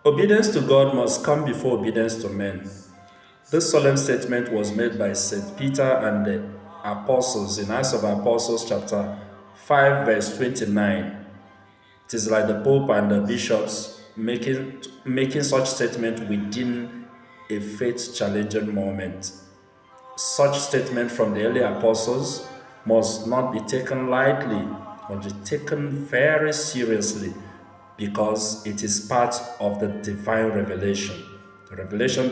Obedience to God must come before obedience to men. This solemn statement was made by St. Peter and the apostles in Acts of Apostles chapter 5 verse 29. It is like the Pope and the bishops making such statement within a faith-challenging moment. Such statement from the early apostles must not be taken lightly, must be taken very seriously, because it is part of the divine revelation. Divine revelation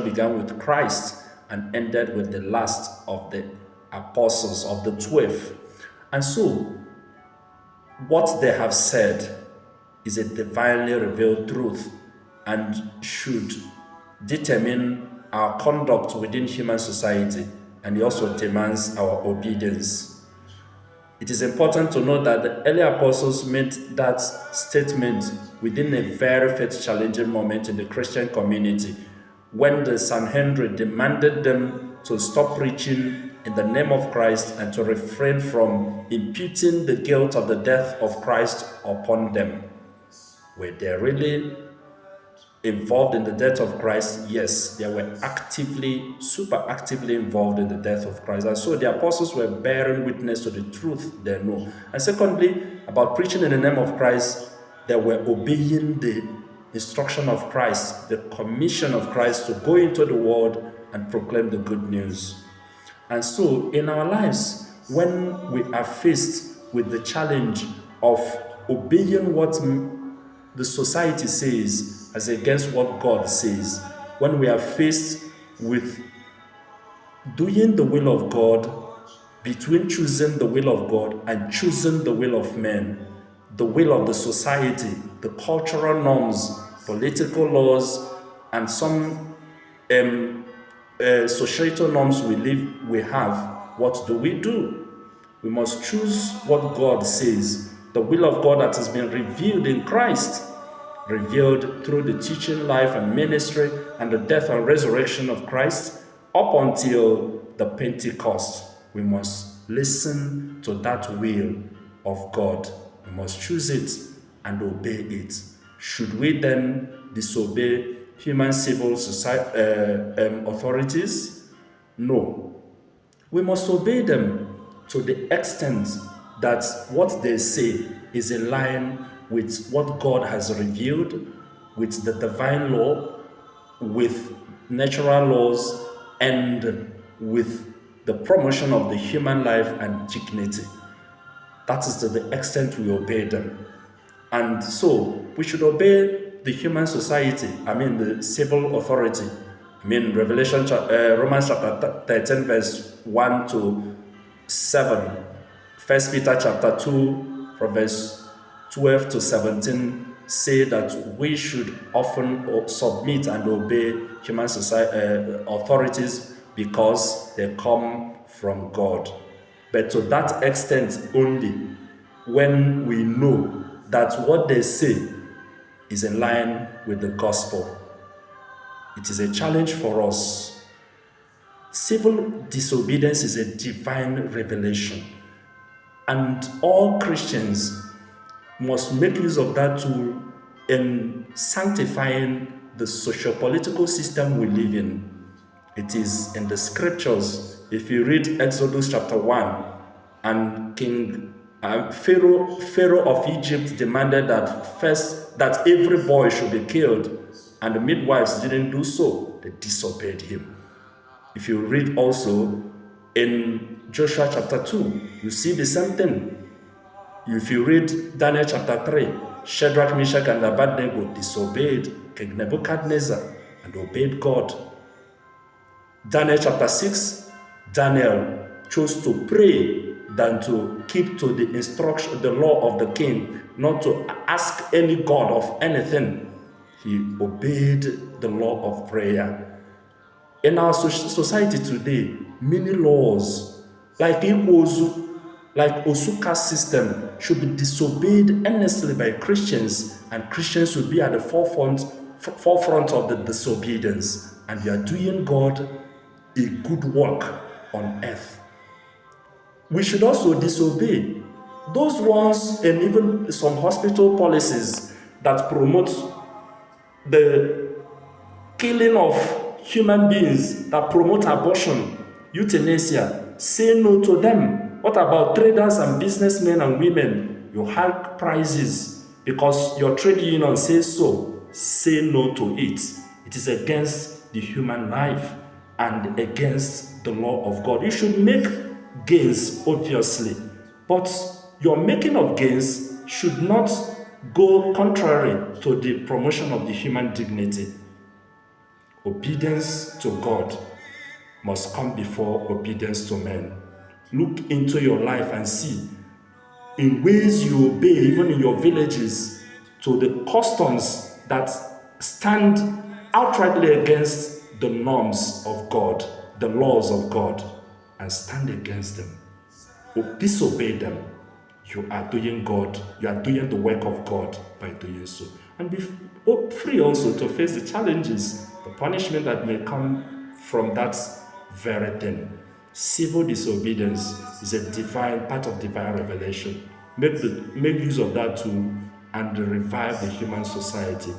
began with Christ and ended with the last of the apostles, of the 12. And so, what they have said is a divinely revealed truth and should determine our conduct within human society, and it also demands our obedience. It is important to note that the early apostles made that statement within a very faith-challenging moment in the Christian community, when the Sanhedrin demanded them to stop preaching in the name of Christ and to refrain from imputing the guilt of the death of Christ upon them. Were they really involved in the death of Christ? Yes, they were super actively involved in the death of Christ. And so the apostles were bearing witness to the truth they know. And secondly, about preaching in the name of Christ, they were obeying the instruction of Christ, the commission of Christ to go into the world and proclaim the good news. And so in our lives, when we are faced with the challenge of obeying what the society says as against what God says, when we are faced with doing the will of God, between choosing the will of God and choosing the will of men, the will of the society, the cultural norms, political laws, and some societal norms we have, what do? We must choose what God says, the will of God that has been revealed in Christ, revealed through the teaching, life, and ministry, and the death and resurrection of Christ, up until the Pentecost. We must listen to that will of God. We must choose it and obey it. Should we then disobey human civil society authorities? No. We must obey them to the extent that what they say is in line with what God has revealed, with the divine law, with natural laws, and with the promotion of the human life and dignity. That is to the extent we obey them. And so we should obey the human society, the civil authority. Romans chapter 13 verse 1 to 7. 1 Peter chapter 2 from verse 12 to 17 say that we should often submit and obey human society authorities because they come from God. But to that extent only, when we know that what they say is in line with the gospel. It is a challenge for us. Civil disobedience is a divine revelation, and all Christians must make use of that tool in sanctifying the socio-political system we live in. It is in the scriptures. If you read Exodus chapter 1, and King Pharaoh of Egypt demanded that every boy should be killed, and the midwives didn't do so. They disobeyed him. If you read also in Joshua chapter 2, you see the same thing. If you read Daniel chapter 3, Shadrach, Meshach, and Abednego disobeyed King Nebuchadnezzar and obeyed God. Daniel chapter 6, Daniel chose to pray than to keep to the instruction, the law of the king, not to ask any god of anything. He obeyed the law of prayer. In our society today, many laws, like Ikwozu, like Osuka system, should be disobeyed earnestly by Christians, and Christians should be at the forefront of the disobedience, and we are doing God a good work on earth. We should also disobey those ones, and even some hospital policies that promote the killing of human beings that promote abortion, euthanasia, say no to them. What about traders and businessmen and women? You hike prices because your trade union says so. Say no to it. It is against the human life and against the law of God. You should make gains, obviously, but your making of gains should not go contrary to the promotion of the human dignity. Obedience to God must come before obedience to men. Look into your life and see in ways you obey, even in your villages, to the customs that stand outrightly against the norms of God, the laws of God, and stand against them. Disobey them. You are doing God, you are doing the work of God by doing so. And be free also to face the challenges, the punishment that may come from that very thing. Civil disobedience is a divine part of divine revelation. Make use of that tool and revive the human society